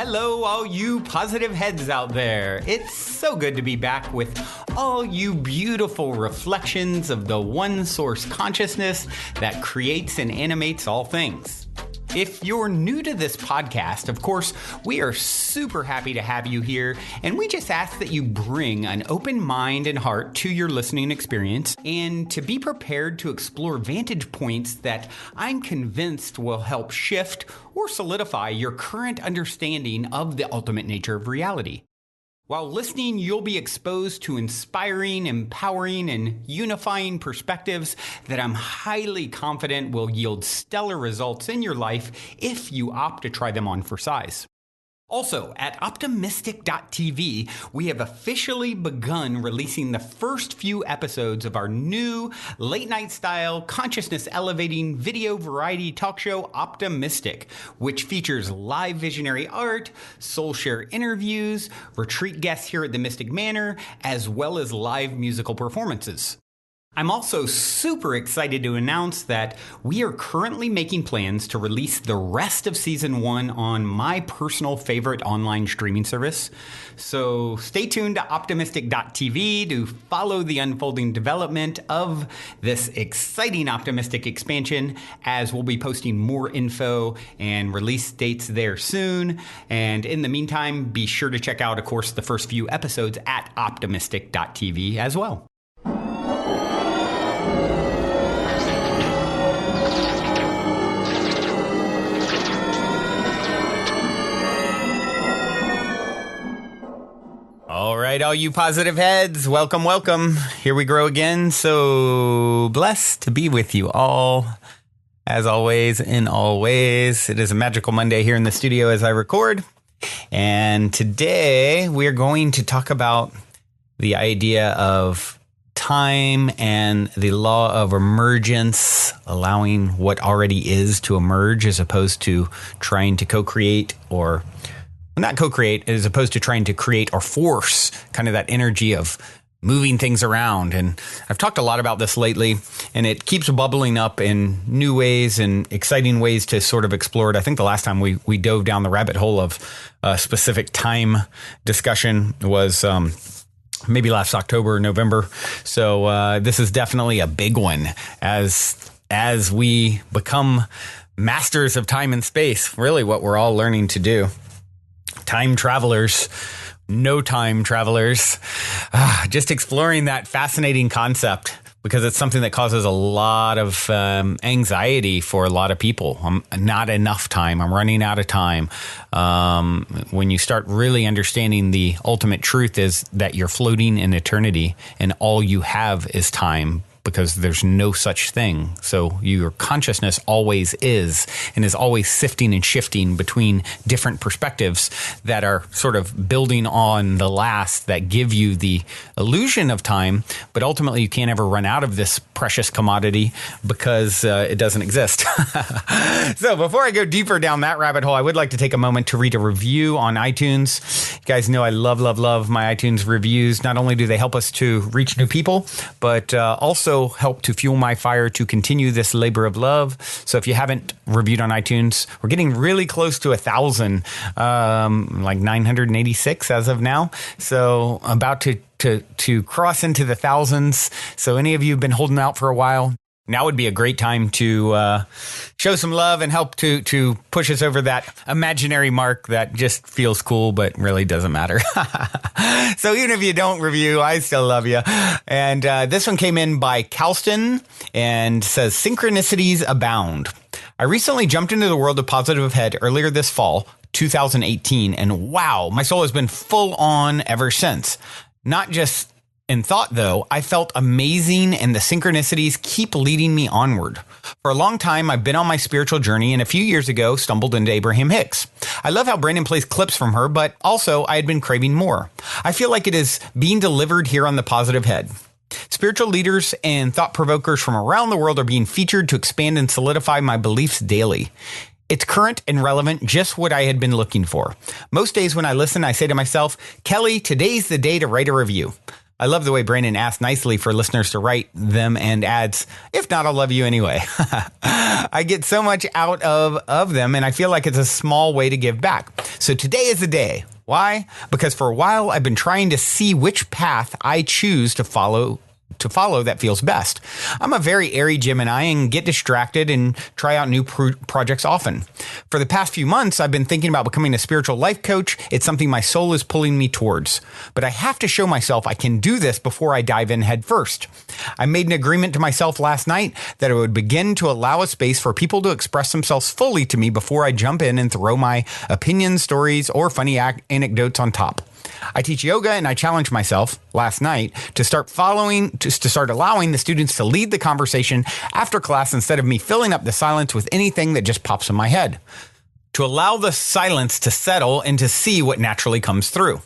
Hello, all you positive heads out there. It's so good to be back with all you beautiful reflections of the one source consciousness that creates and animates all things. If you're new to this podcast, of course, we are super happy to have you here, and we just ask that you bring an open mind and heart to your listening experience and to be prepared to explore vantage points that I'm convinced will help shift or solidify your current understanding of the ultimate nature of reality. While listening, you'll be exposed to inspiring, empowering, and unifying perspectives that I'm highly confident will yield stellar results in your life if you opt to try them on for size. Also, at optimistic.tv, we have officially begun releasing the first few episodes of our new late-night style, consciousness-elevating video variety talk show, Optimistic, which features live visionary art, soul share interviews, retreat guests here at the Mystic Manor, as well as live musical performances. I'm also super excited to announce that we are currently making plans to release the rest of Season 1 on my personal favorite online streaming service. So stay tuned to optimistic.tv to follow the unfolding development of this exciting Optimistic expansion, as we'll be posting more info and release dates there soon. And in the meantime, be sure to check out, of course, the first few episodes at optimistic.tv as well. All right, all you positive heads, welcome, welcome. Here we grow again. So blessed to be with you all, as always, in all ways. It is a magical Monday here in the studio as I record. And today we're going to talk about the idea of time and the law of emergence, allowing what already is to emerge as opposed to trying to co-create or not co-create, as opposed to trying to create or force kind of that energy of moving things around. And I've talked a lot about this lately, and it keeps bubbling up in new ways and exciting ways to sort of explore it. I think the last time we dove down the rabbit hole of a specific time discussion was maybe last October or November. So this is definitely a big one as we become masters of time and space, really what we're all learning to do. Time travelers, no time travelers, just exploring that fascinating concept because it's something that causes a lot of anxiety for a lot of people. Not enough time. I'm running out of time. When you start really understanding the ultimate truth is that you're floating in eternity and all you have is time, because there's no such thing. So your consciousness always is and is always sifting and shifting between different perspectives that are sort of building on the last that give you the illusion of time. But ultimately, you can't ever run out of this precious commodity because it doesn't exist. So before I go deeper down that rabbit hole, I would like to take a moment to read a review on iTunes. You guys know I love my iTunes reviews. Not only do they help us to reach new people, but also help to fuel my fire to continue this labor of love. So if you haven't reviewed on iTunes, we're getting really close to 1,000, like 986 as of now. So about to cross into the thousands. So any of you who've been holding out for a while, now would be a great time to show some love and help to push us over that imaginary mark that just feels cool, but really doesn't matter. So even if you don't review, I still love you. And this one came in by Calston and says, synchronicities abound. I recently jumped into the world of Positive Head earlier this fall, 2018, and wow, my soul has been full on ever since. Not just in thought, though, I felt amazing, and the synchronicities keep leading me onward. For a long time, I've been on my spiritual journey, and a few years ago, stumbled into Abraham Hicks. I love how Brandon plays clips from her, but also I had been craving more. I feel like it is being delivered here on the Positive Head. Spiritual leaders and thought provokers from around the world are being featured to expand and solidify my beliefs daily. It's current and relevant, just what I had been looking for. Most days when I listen, I say to myself, Kelly, today's the day to write a review. I love the way Brandon asked nicely for listeners to write them and adds, if not, I'll love you anyway. I get so much out of them, and I feel like it's a small way to give back. So today is the day. Why? Because for a while, I've been trying to see which path I choose to follow that feels best. I'm a very airy Gemini and get distracted and try out new projects often. For the past few months, I've been thinking about becoming a spiritual life coach. It's something my soul is pulling me towards. But I have to show myself I can do this before I dive in head first. I made an agreement to myself last night that I would begin to allow a space for people to express themselves fully to me before I jump in and throw my opinions, stories, or funny anecdotes on top. I teach yoga, and I challenged myself last night to start allowing the students to lead the conversation after class instead of me filling up the silence with anything that just pops in my head. To allow the silence to settle and to see what naturally comes through.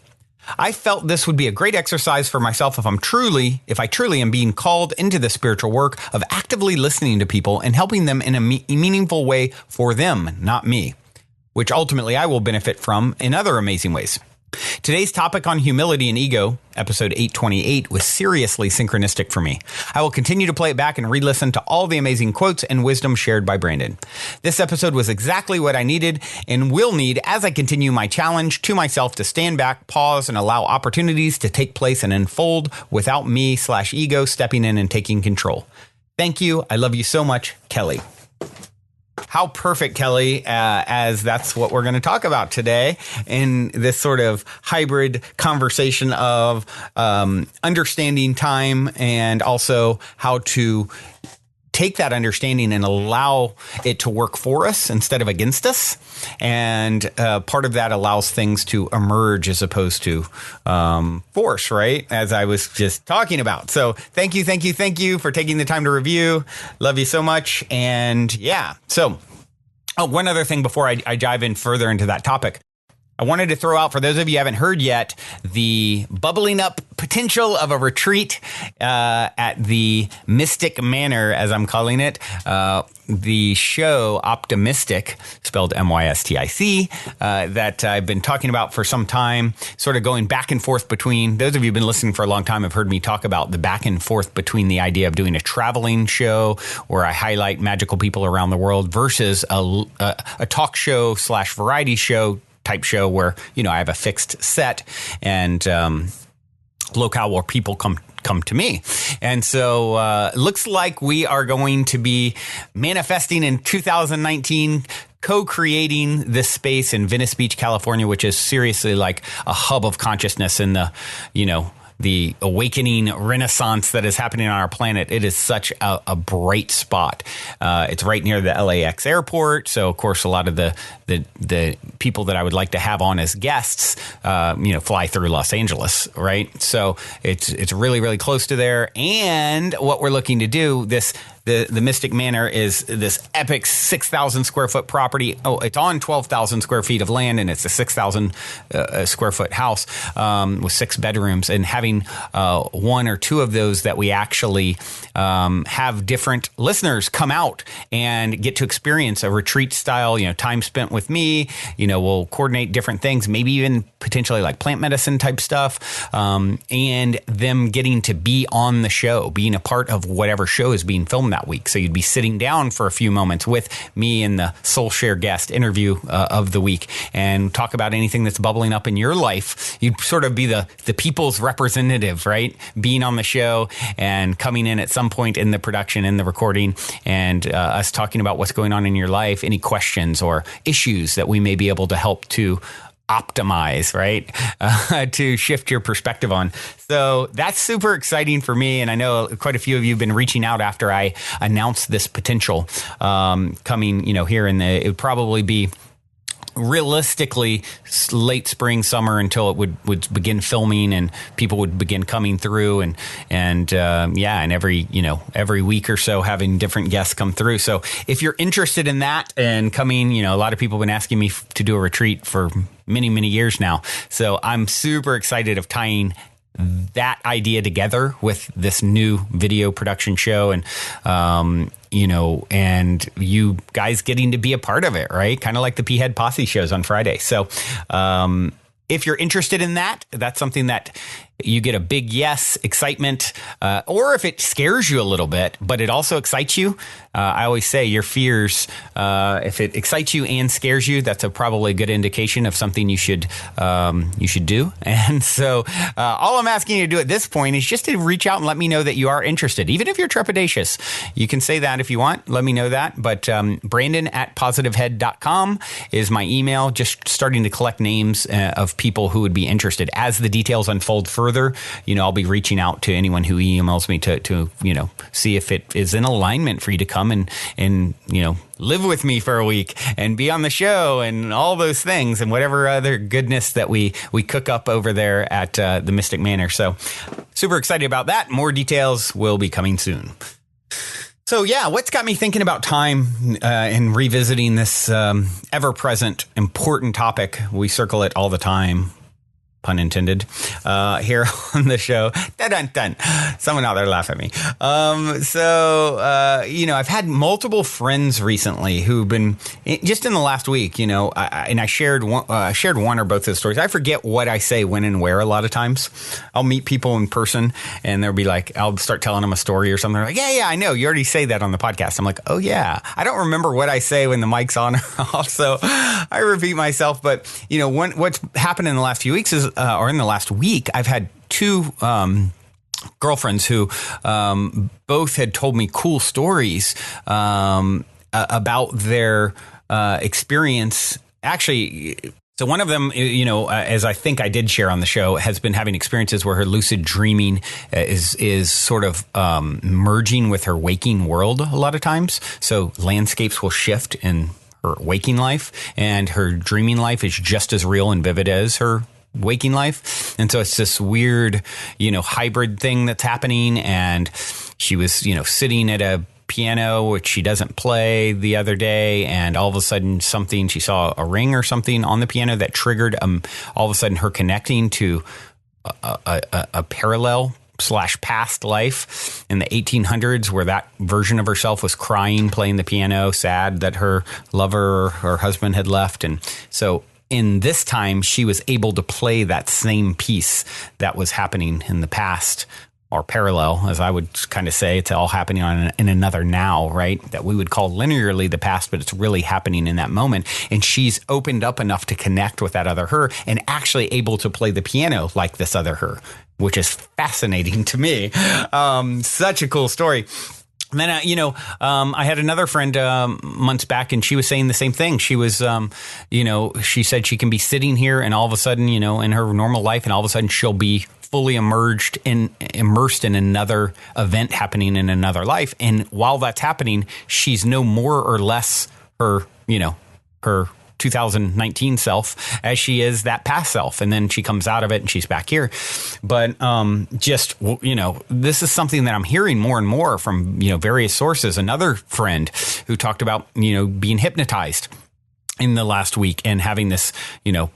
I felt this would be a great exercise for myself if I truly am being called into the spiritual work of actively listening to people and helping them in a meaningful way for them, not me, which ultimately I will benefit from in other amazing ways. Today's topic on humility and ego, episode 828, was seriously synchronistic for me. I will continue to play it back and re-listen to all the amazing quotes and wisdom shared by Brandon. This episode was exactly what I needed and will need as I continue my challenge to myself to stand back, pause, and allow opportunities to take place and unfold without me/ego stepping in and taking control. Thank you. I love you so much, Kelly. How perfect, Kelly, as that's what we're going to talk about today in this sort of hybrid conversation of understanding time and also how to take that understanding and allow it to work for us instead of against us. And part of that allows things to emerge as opposed to force, right? As I was just talking about. So thank you for taking the time to review. Love you so much. And yeah, so one other thing before I dive in further into that topic. I wanted to throw out, for those of you who haven't heard yet, the bubbling up potential of a retreat at the Mystic Manor, as I'm calling it. The show Optimistic, spelled MYSTIC, that I've been talking about for some time, sort of going back and forth between, those of you who've been listening for a long time have heard me talk about the back and forth between the idea of doing a traveling show where I highlight magical people around the world versus a talk show / variety show type show where, I have a fixed set and locale where people come to me. And so it looks like we are going to be manifesting in 2019, co-creating this space in Venice Beach, California, which is seriously like a hub of consciousness in the awakening renaissance that is happening on our planet. It is such a bright spot. It's right near the LAX airport. So, of course, a lot of the people that I would like to have on as guests, fly through Los Angeles, right? So it's really, really close to there. And what we're looking to do, the Mystic Manor is this epic 6,000 square foot property. Oh, it's on 12,000 square feet of land, and it's a 6,000 square foot house with 6 bedrooms. And having one or two of those that we actually have different listeners come out and get to experience a retreat style, time spent with me. We'll coordinate different things, maybe even potentially like plant medicine type stuff, and them getting to be on the show, being a part of whatever show is being filmed that week. So you'd be sitting down for a few moments with me and the Soul Share guest interview of the week and talk about anything that's bubbling up in your life. You'd sort of be the people's representative, right? Being on the show and coming in at some point in the production, in the recording, and us talking about what's going on in your life, any questions or issues that we may be able to help to optimize, right? To shift your perspective on. So that's super exciting for me. And I know quite a few of you have been reaching out after I announced this potential coming, here it would probably be realistically late spring, summer until it would begin filming and people would begin coming through and every week or so having different guests come through. So if you're interested in that and coming, a lot of people have been asking me to do a retreat for many, many years now. So I'm super excited of tying that idea together with this new video production show and, and you guys getting to be a part of it, right? Kind of like the P-Head Posse shows on Friday. So, if you're interested in that, that's something that you get a big yes, excitement, or if it scares you a little bit, but it also excites you. I always say your fears, if it excites you and scares you, that's probably a good indication of something you should do. And so all I'm asking you to do at this point is just to reach out and let me know that you are interested. Even if you're trepidatious, you can say that if you want. Let me know that. But Brandon@positivehead.com is my email. Just starting to collect names of people who would be interested. As the details unfold further, I'll be reaching out to anyone who emails me to see if it is in alignment for you to come and live with me for a week and be on the show and all those things and whatever other goodness that we cook up over there at the Mystic Manor. So super excited about that. More details will be coming soon. So yeah, what's got me thinking about time and revisiting this ever-present important topic? We circle it all the time. Pun intended, here on the show. Dun-dun-dun. Someone out there laugh at me. I've had multiple friends recently who've been, just in the last week, I shared one or both of the stories. I forget what I say when and where a lot of times. I'll meet people in person and they'll be like, I'll start telling them a story or something. They're like, yeah, I know. You already say that on the podcast. I'm like, oh yeah. I don't remember what I say when the mic's on or off. So I repeat myself. But, what's happened in the last few weeks is, or in the last week, I've had two girlfriends who both had told me cool stories about their experience. Actually, so one of them, as I think I did share on the show, has been having experiences where her lucid dreaming is sort of merging with her waking world a lot of times. So landscapes will shift in her waking life, and her dreaming life is just as real and vivid as her waking life. And so it's this weird, hybrid thing that's happening. And she was, sitting at a piano, which she doesn't play, the other day. And all of a sudden she saw a ring or something on the piano that triggered all of a sudden her connecting to a parallel / past life in the 1800s, where that version of herself was crying, playing the piano, sad that her lover or her husband had left. And so in this time, she was able to play that same piece that was happening in the past, or parallel, as I would kind of say. It's all happening in another now, right? That we would call linearly the past, but it's really happening in that moment. And she's opened up enough to connect with that other her and actually able to play the piano like this other her, which is fascinating to me. Such a cool story. And then, I had another friend months back, and she was saying the same thing. She was, she said she can be sitting here and all of a sudden, in her normal life, and all of a sudden she'll be fully immersed in another event happening in another life. And while that's happening, she's no more or less her 2019 self as she is that past self. And then she comes out of it and she's back here. But this is something that I'm hearing more and more from, various sources. Another friend who talked about, being hypnotized in the last week and having this,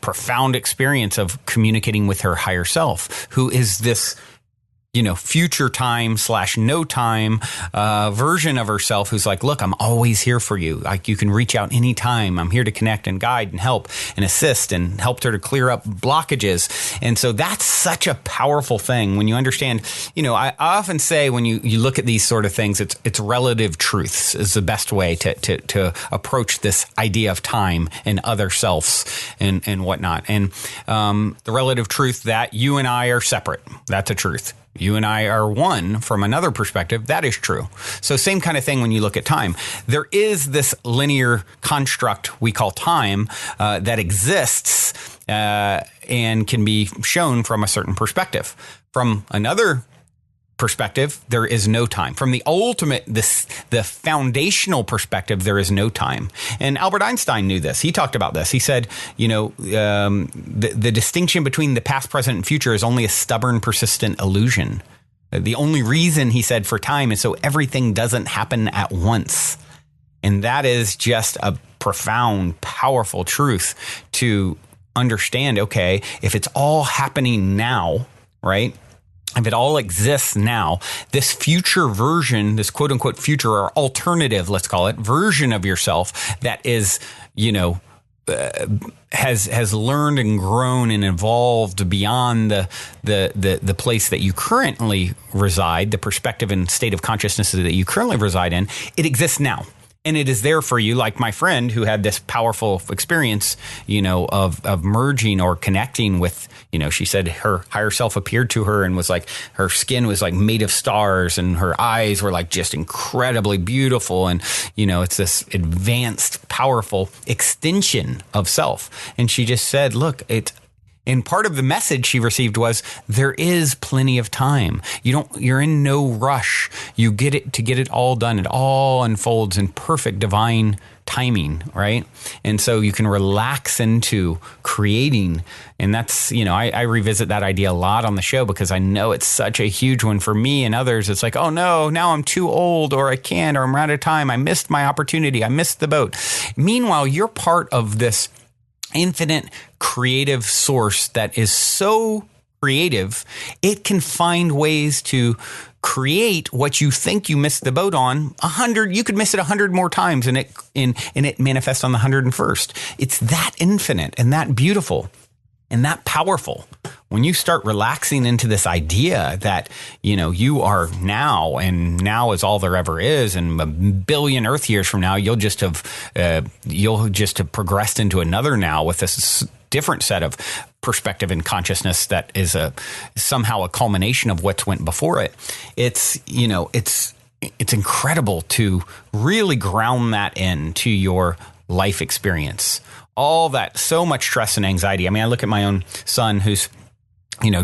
profound experience of communicating with her higher self, who is this, future time / no time version of herself, who's like, look, I'm always here for you. Like, you can reach out anytime. I'm here to connect and guide and help and assist, and helped her to clear up blockages. And so that's such a powerful thing when you understand, I often say when you look at these sort of things, it's relative truths is the best way to approach this idea of time and other selves and whatnot. And the relative truth that you and I are separate, that's a truth. You and I are one from another perspective. That is true. So same kind of thing when you look at time. There is this linear construct we call time that exists and can be shown from a certain perspective. From another perspective, there is no time. From the ultimate, the foundational perspective, there is no time. And Albert Einstein knew this. He talked about this. He said, the distinction between the past, present, and future is only a stubborn, persistent illusion. The only reason, he said, for time is so everything doesn't happen at once. And that is just a profound, powerful truth to understand. Okay, if it's all happening now, right? If it all exists now, this future version, this quote unquote future or alternative, let's call it, version of yourself that is, has learned and grown and evolved beyond the place that you currently reside, the perspective and state of consciousness that you currently reside in. It exists now. And it is there for you, like my friend who had this powerful experience, of merging or connecting with, she said her higher self appeared to her and was like, her skin was like made of stars and her eyes were like just incredibly beautiful. And, it's this advanced, powerful extension of self. And she just said, look, and part of the message she received was there is plenty of time. You're in no rush. You get it all done. It all unfolds in perfect divine timing, right? And so you can relax into creating. And that's, I revisit that idea a lot on the show because I know it's such a huge one for me and others. It's like, oh no, now I'm too old or I can't, or I'm out of time. I missed my opportunity. I missed the boat. Meanwhile, you're part of this infinite creative source that is so creative, it can find ways to create what you think you missed the boat on 100. You could miss it 100 more times and it manifests on the 101st. It's that infinite and that beautiful and that powerful. When you start relaxing into this idea that, you are now and now is all there ever is. And a billion Earth years from now, you'll just have progressed into another now with this different set of perspective and consciousness that is somehow a culmination of what's went before it. It's incredible to really ground that into your life experience. All that, so much stress and anxiety. I mean, I look at my own son who's,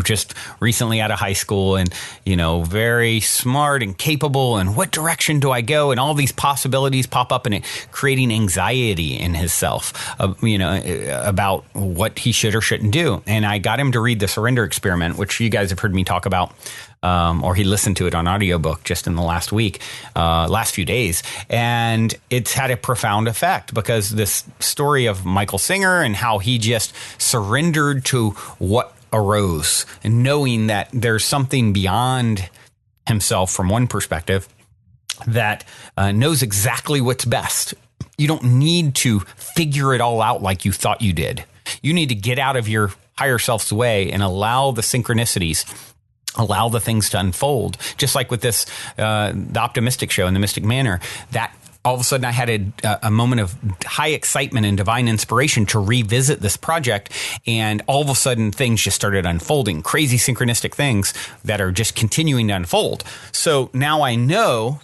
just recently out of high school and, very smart and capable. And what direction do I go? And all these possibilities pop up and creating anxiety in himself, about what he should or shouldn't do. And I got him to read the Surrender Experiment, which you guys have heard me talk about. Or he listened to it on audiobook just in the last few days. And it's had a profound effect because this story of Michael Singer and how he just surrendered to what arose and knowing that there's something beyond himself from one perspective that knows exactly what's best. You don't need to figure it all out like you thought you did. You need to get out of your higher self's way and allow the synchronicities, allow the things to unfold. Just like with this, the optimistic show and the Mystic Manor, that all of a sudden I had a moment of high excitement and divine inspiration to revisit this project. And all of a sudden things just started unfolding, crazy synchronistic things that are just continuing to unfold. So now I know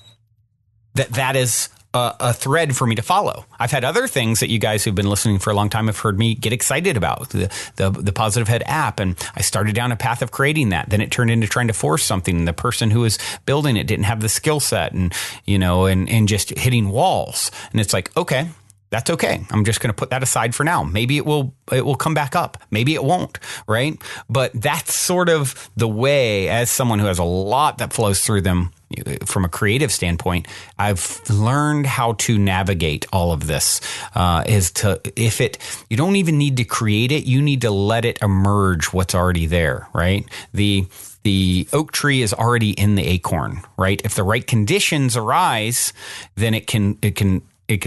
that is a thread for me to follow. I've had other things that you guys who've been listening for a long time have heard me get excited about, the Positive Head app. And I started down a path of creating that. Then it turned into trying to force something. And the person who was building it didn't have the skill set and just hitting walls. And it's like, okay, that's okay. I'm just going to put that aside for now. Maybe it will come back up. Maybe it won't, right? But that's sort of the way, as someone who has a lot that flows through them from a creative standpoint, I've learned how to navigate all of this. You don't even need to create it. You need to let it emerge what's already there, right? The oak tree is already in the acorn, right? If the right conditions arise, then it can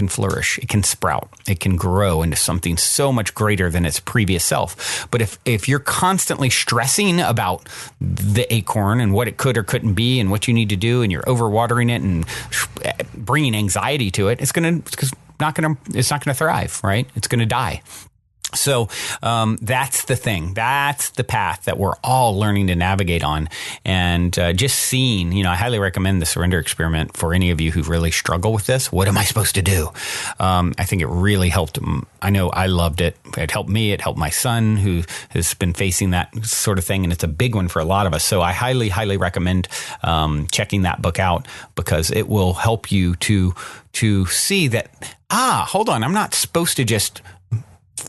flourish, it can sprout, it can grow into something so much greater than its previous self. But if you're constantly stressing about the acorn and what it could or couldn't be and what you need to do, and you're overwatering it and bringing anxiety to it, it's not going to thrive, right? It's going to die. So that's the thing. That's the path that we're all learning to navigate on. And just seeing, I highly recommend the Surrender Experiment for any of you who really struggle with this. What am I supposed to do? I think it really helped. I know I loved it. It helped me. It helped my son who has been facing that sort of thing. And it's a big one for a lot of us. So I highly, highly recommend checking that book out because it will help you to see that, hold on, I'm not supposed to just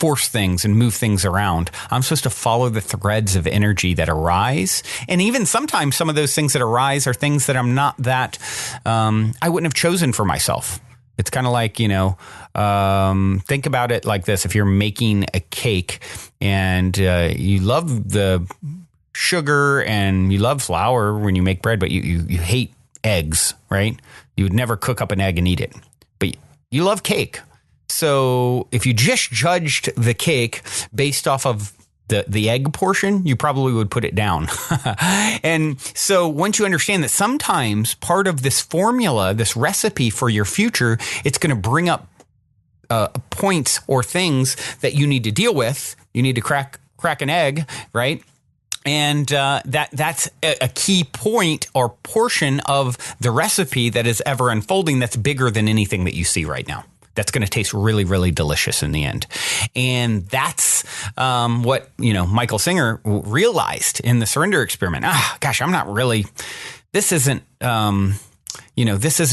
force things and move things around. I'm supposed to follow the threads of energy that arise. And even sometimes some of those things that arise are things that I'm not that, I wouldn't have chosen for myself. It's kind of like, think about it like this. If you're making a cake and you love the sugar and you love flour when you make bread, but you hate eggs, right? You would never cook up an egg and eat it, but you love cake. So if you just judged the cake based off of the egg portion, you probably would put it down. And so once you understand that sometimes part of this formula, this recipe for your future, it's going to bring up points or things that you need to deal with. You need to crack an egg, right? And that's a key point or portion of the recipe that is ever unfolding that's bigger than anything that you see right now. That's going to taste really, really delicious in the end. And that's what, Michael Singer realized in the surrender experiment. This isn't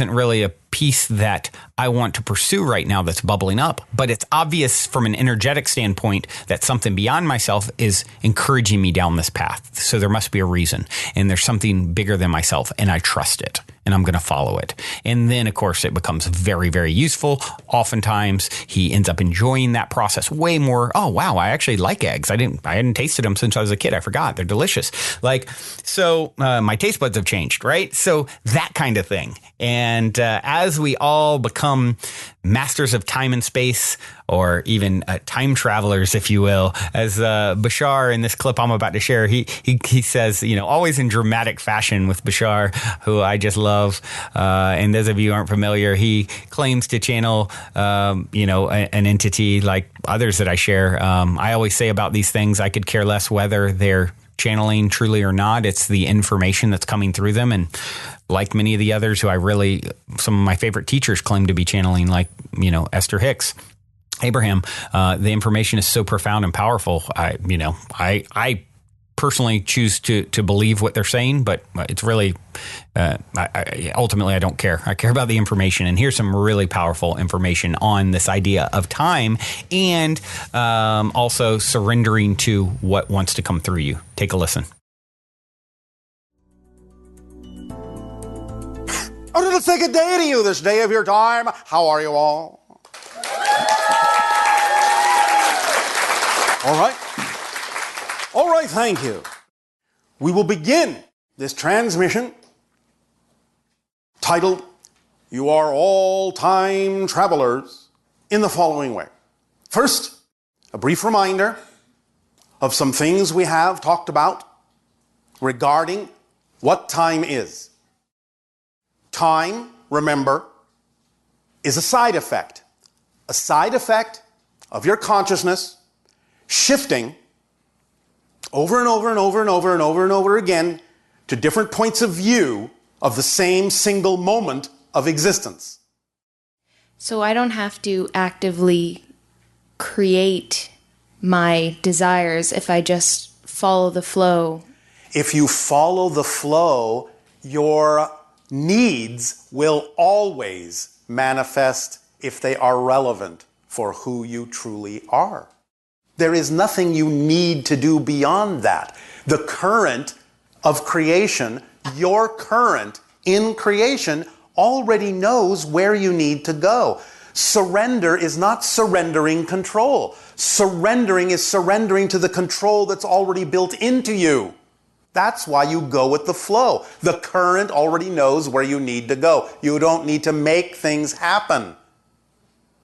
really a piece that I want to pursue right now that's bubbling up. But it's obvious from an energetic standpoint that something beyond myself is encouraging me down this path. So there must be a reason. And there's something bigger than myself, and I trust it. And I'm going to follow it. And then, of course, it becomes very, very useful. Oftentimes, he ends up enjoying that process way more. Oh, wow, I actually like eggs. I hadn't tasted them since I was a kid. I forgot. They're delicious. So my taste buds have changed, right? So that kind of thing. And as we all become masters of time and space, or even time travelers, if you will, as Bashar in this clip I'm about to share, he says, always in dramatic fashion with Bashar, who I just love. And those of you who aren't familiar, he claims to channel, an entity like others that I share. I always say about these things, I could care less whether they're channeling truly or not. It's the information that's coming through them. And like many of the others who some of my favorite teachers claim to be channeling, like, Esther Hicks, Abraham, the information is so profound and powerful. I personally choose to believe what they're saying, but it's really, ultimately I don't care. I care about the information. And here's some really powerful information on this idea of time and also surrendering to what wants to come through you. Take a listen. A little second day to you this day of your time. How are you all? All right. All right, thank you. We will begin this transmission titled, You Are All Time Travelers, in the following way. First, a brief reminder of some things we have talked about regarding what time is. Time, remember, is a side effect of your consciousness shifting over and over and over and over and over and over again to different points of view of the same single moment of existence. So I don't have to actively create my desires if I just follow the flow. If you follow the flow, your needs will always manifest if they are relevant for who you truly are. There is nothing you need to do beyond that. The current of creation, your current in creation, already knows where you need to go. Surrender is not surrendering control. Surrendering is surrendering to the control that's already built into you. That's why you go with the flow. The current already knows where you need to go. You don't need to make things happen.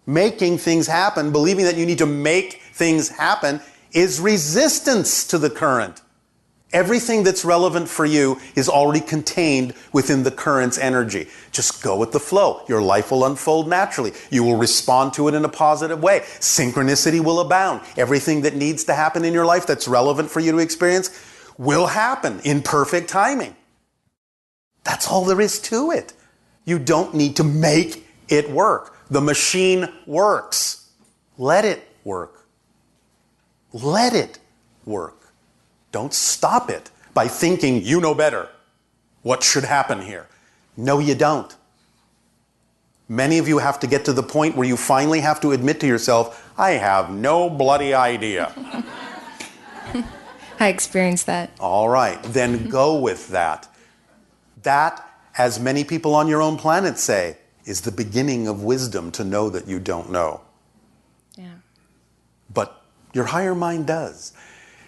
Making things happen, believing that you need to make things happen, is resistance to the current. Everything that's relevant for you is already contained within the current's energy. Just go with the flow. Your life will unfold naturally. You will respond to it in a positive way. Synchronicity will abound. Everything that needs to happen in your life that's relevant for you to experience will happen in perfect timing. That's all there is to it. You don't need to make it work. The machine works. Let it work. Let it work. Don't stop it by thinking you know better what should happen here. No, you don't. Many of you have to get to the point where you finally have to admit to yourself, I have no bloody idea. I experienced that. All right, then go with that. That, as many people on your own planet say, is the beginning of wisdom, to know that you don't know. Yeah. But your higher mind does.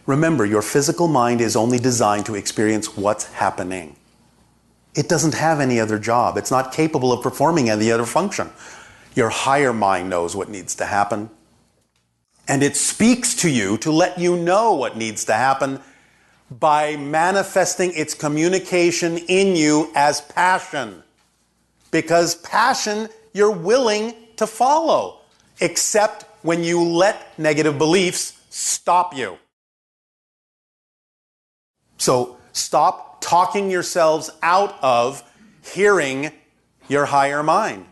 Remember, your physical mind is only designed to experience what's happening. It doesn't have any other job. It's not capable of performing any other function. Your higher mind knows what needs to happen. And it speaks to you to let you know what needs to happen by manifesting its communication in you as passion. Because passion you're willing to follow, except when you let negative beliefs stop you. So stop talking yourselves out of hearing your higher mind.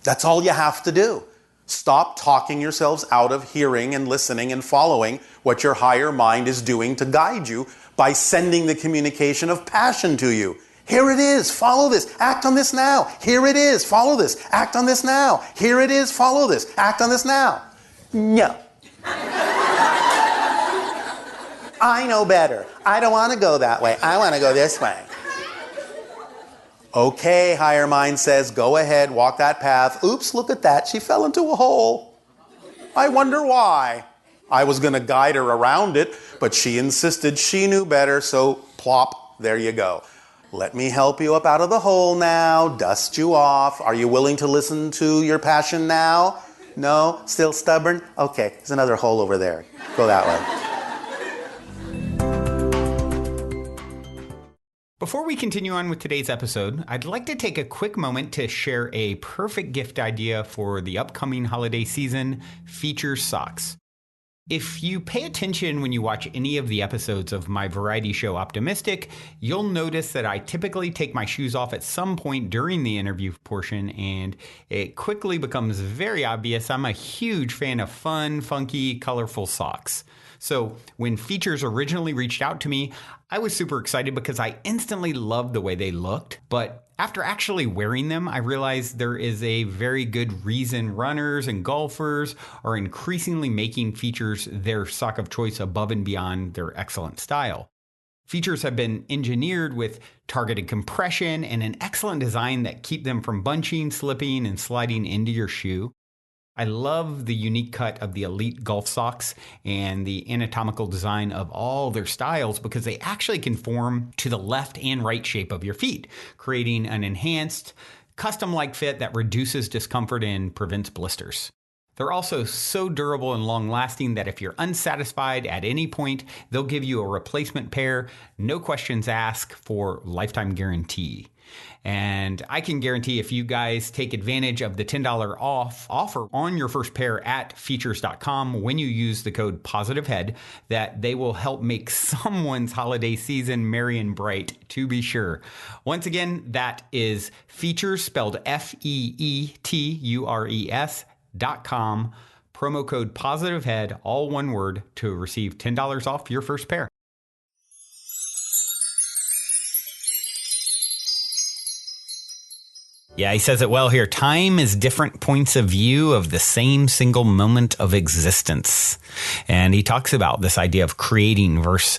That's all you have to do. Stop talking yourselves out of hearing and listening and following what your higher mind is doing to guide you by sending the communication of passion to you. Here it is, follow this, act on this now. Here it is, follow this, act on this now. Here it is, follow this, act on this now. No. I know better. I don't want to go that way. I want to go this way. Okay, higher mind says, go ahead, walk that path. Oops, look at that. She fell into a hole. I wonder why. I was going to guide her around it, but she insisted she knew better, so plop, there you go. Let me help you up out of the hole now, dust you off. Are you willing to listen to your passion now? No? Still stubborn? Okay, there's another hole over there. Go that way. Before we continue on with today's episode, I'd like to take a quick moment to share a perfect gift idea for the upcoming holiday season, Feature Socks. If you pay attention when you watch any of the episodes of my variety show Optimistic, you'll notice that I typically take my shoes off at some point during the interview portion, and it quickly becomes very obvious I'm a huge fan of fun, funky, colorful socks. So when Features originally reached out to me, I was super excited because I instantly loved the way they looked. But after actually wearing them, I realized there is a very good reason runners and golfers are increasingly making Features their sock of choice above and beyond their excellent style. Features have been engineered with targeted compression and an excellent design that keep them from bunching, slipping, and sliding into your shoe. I love the unique cut of the Elite golf socks and the anatomical design of all their styles because they actually conform to the left and right shape of your feet, creating an enhanced, custom-like fit that reduces discomfort and prevents blisters. They're also so durable and long-lasting that if you're unsatisfied at any point, they'll give you a replacement pair, no questions asked, for lifetime guarantee. And I can guarantee if you guys take advantage of the $10 off offer on your first pair at features.com when you use the code POSITIVEHEAD, that they will help make someone's holiday season merry and bright, to be sure. Once again, that is Features, spelled FEETURES.com, promo code POSITIVEHEAD, all one word, to receive $10 off your first pair. Yeah, he says it well here. Time is different points of view of the same single moment of existence. And he talks about this idea of creating versus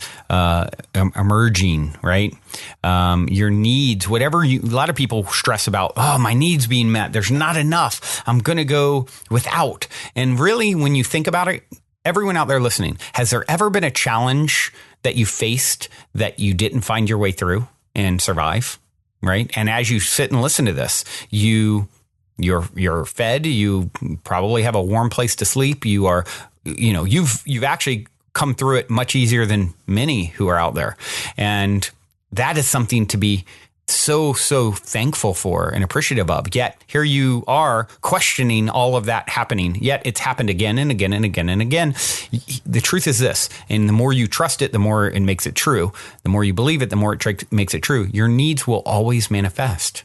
emerging, right? Your needs, whatever a lot of people stress about, oh, my needs being met. There's not enough. I'm going to go without. And really, when you think about it, everyone out there listening, has there ever been a challenge that you faced that you didn't find your way through and survive? Right. And as you sit and listen to this, you're fed, you probably have a warm place to sleep. You are, you've actually come through it much easier than many who are out there. And that is something to be so thankful for and appreciative of. Yet here you are questioning all of that happening. Yet it's happened again and again and again and again. The truth is this, and the more you trust it, the more it makes it true. The more you believe it, the more it makes it true. Your needs will always manifest.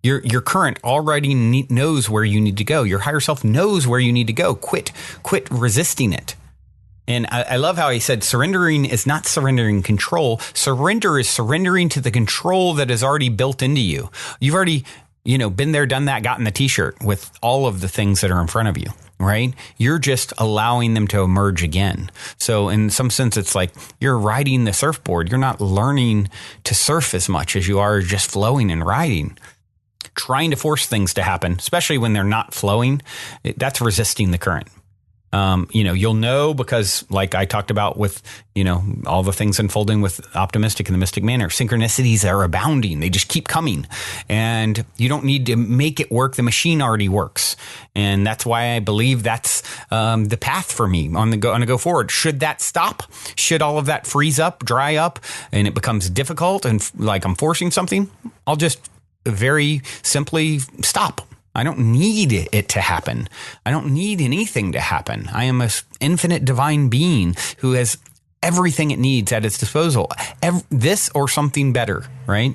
Your current already knows where you need to go. Your higher self knows where you need to go. Quit resisting it. And I love how he said surrendering is not surrendering control. Surrender is surrendering to the control that is already built into you. You've already, been there, done that, gotten the t-shirt with all of the things that are in front of you, right? You're just allowing them to emerge again. So in some sense, it's like you're riding the surfboard. You're not learning to surf as much as you are just flowing and riding. Trying to force things to happen, especially when they're not flowing, that's resisting the current. You'll know because, like I talked about with, all the things unfolding with optimistic in the mystic manner, synchronicities are abounding. They just keep coming, and you don't need to make it work. The machine already works. And that's why I believe that's the path for me on the go forward. Should that stop? Should all of that freeze up, dry up, and it becomes difficult and like I'm forcing something? I'll just very simply stop. I don't need it to happen. I don't need anything to happen. I am an infinite divine being who has everything it needs at its disposal. This or something better, right?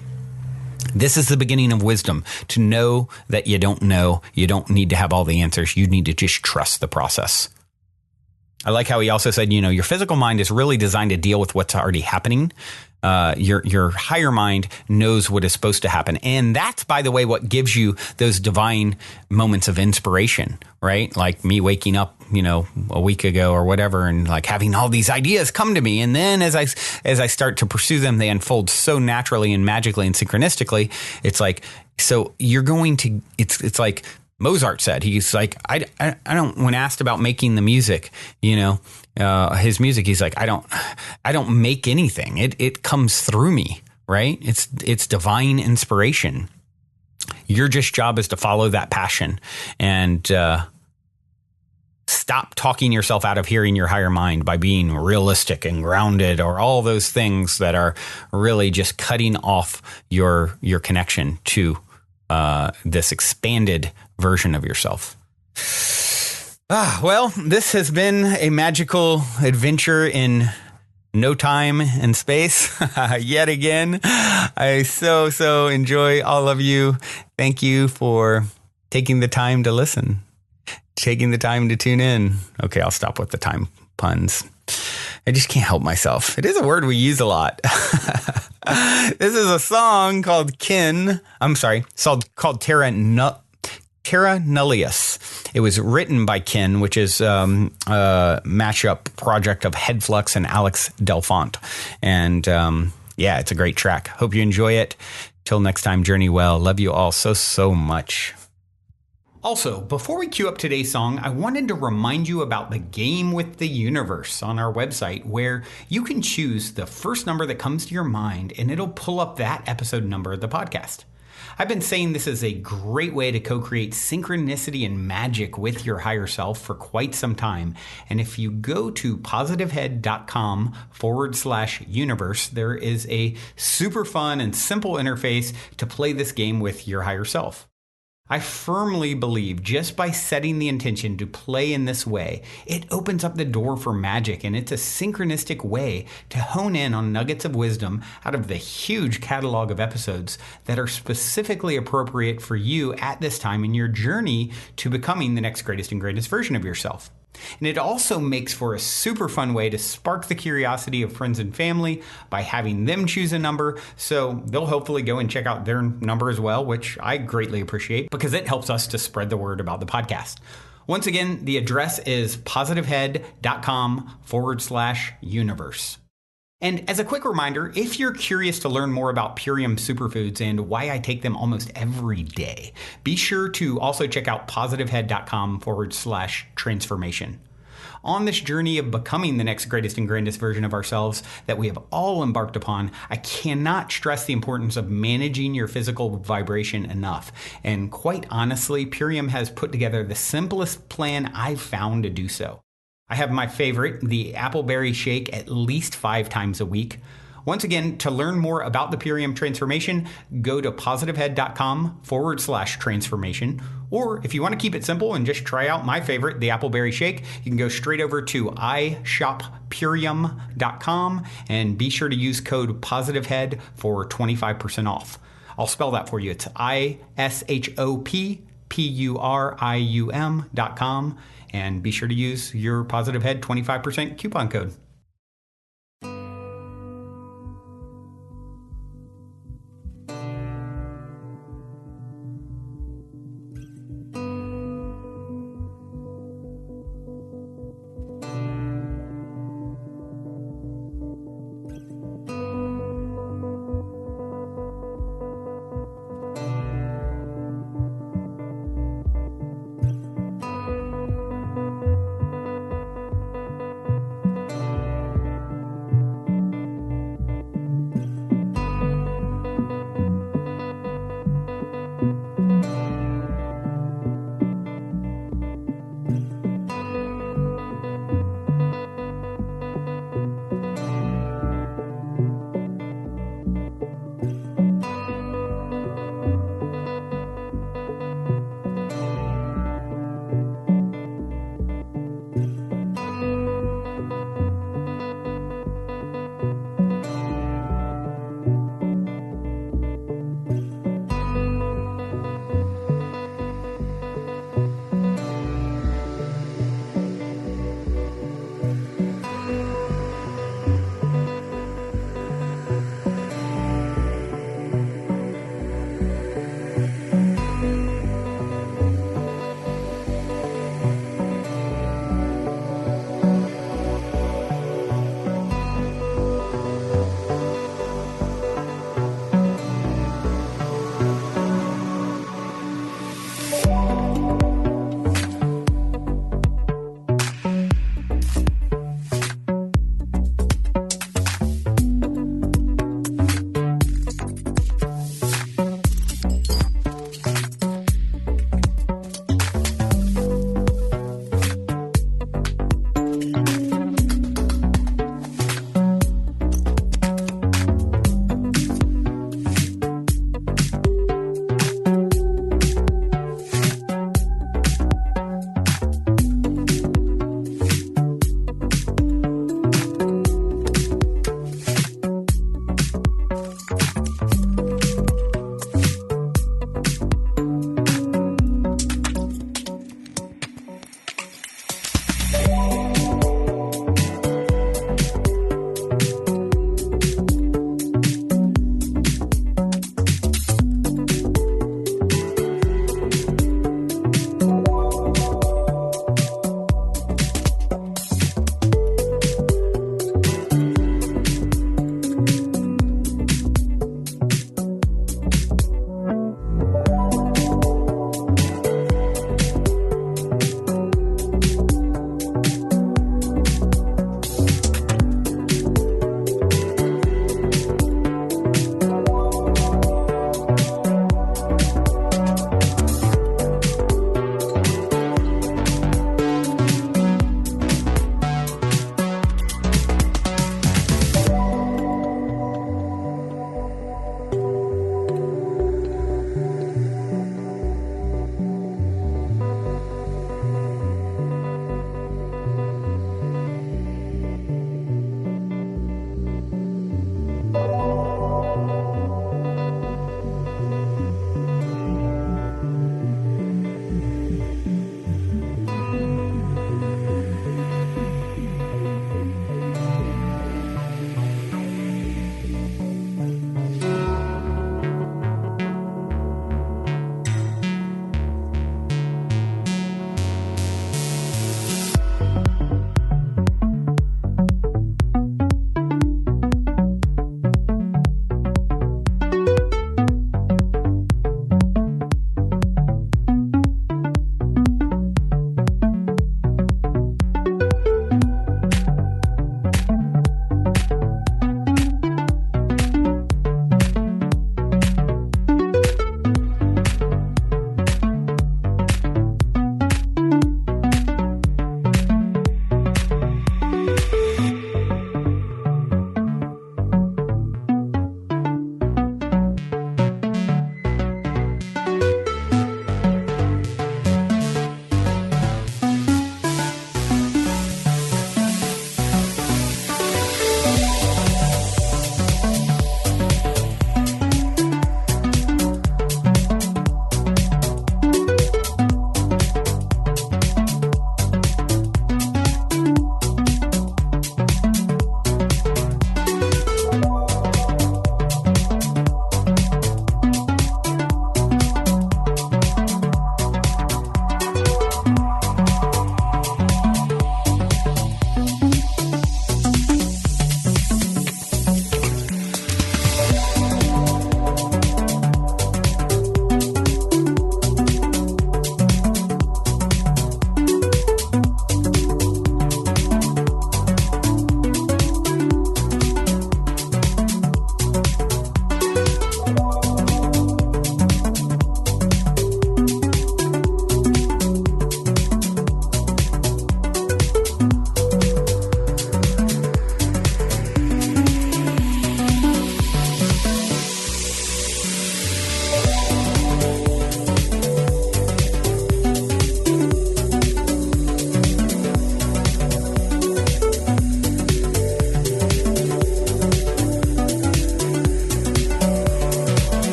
This is the beginning of wisdom, to know that you don't know. You don't need to have all the answers. You need to just trust the process. I like how he also said, your physical mind is really designed to deal with what's already happening. Your higher mind knows what is supposed to happen. And that's, by the way, what gives you those divine moments of inspiration, right? Like me waking up, a week ago or whatever, and like having all these ideas come to me. And then as I start to pursue them, they unfold so naturally and magically and synchronistically. It's like, so you're going to, it's like Mozart said, he's like, I don't, when asked about making the music, his music, he's like, I don't make anything. It comes through me, right? It's divine inspiration. Your just job is to follow that passion and, stop talking yourself out of hearing your higher mind by being realistic and grounded or all those things that are really just cutting off your connection to, this expanded version of yourself. Well, this has been a magical adventure in no time and space yet again. I so enjoy all of you. Thank you for taking the time to listen, taking the time to tune in. Okay, I'll stop with the time puns. I just can't help myself. It is a word we use a lot. This is a song called called Terra Nullius. It was written by Kin, which is a mashup project of Headflux and Alex Delfont. And it's a great track. Hope you enjoy it. Till next time, journey well. Love you all so much. Also, before we cue up today's song, I wanted to remind you about the game with the universe on our website, where you can choose the first number that comes to your mind and it'll pull up that episode number of the podcast. I've been saying this is a great way to co-create synchronicity and magic with your higher self for quite some time. And if you go to positivehead.com/universe, there is a super fun and simple interface to play this game with your higher self. I firmly believe just by setting the intention to play in this way, it opens up the door for magic, and it's a synchronistic way to hone in on nuggets of wisdom out of the huge catalog of episodes that are specifically appropriate for you at this time in your journey to becoming the next greatest and greatest version of yourself. And it also makes for a super fun way to spark the curiosity of friends and family by having them choose a number, so they'll hopefully go and check out their number as well, which I greatly appreciate because it helps us to spread the word about the podcast. Once again, the address is positivehead.com/universe. And as a quick reminder, if you're curious to learn more about Purium superfoods and why I take them almost every day, be sure to also check out positivehead.com/transformation. On this journey of becoming the next greatest and grandest version of ourselves that we have all embarked upon, I cannot stress the importance of managing your physical vibration enough. And quite honestly, Purium has put together the simplest plan I've found to do so. I have my favorite, the appleberry shake, at least 5 times a week. Once again, to learn more about the Purium transformation, go to positivehead.com/transformation. Or if you want to keep it simple and just try out my favorite, the appleberry shake, you can go straight over to ishoppurium.com and be sure to use code positivehead for 25% off. I'll spell that for you. It's ishoppurium.com. And be sure to use your Positive Head 25% coupon code.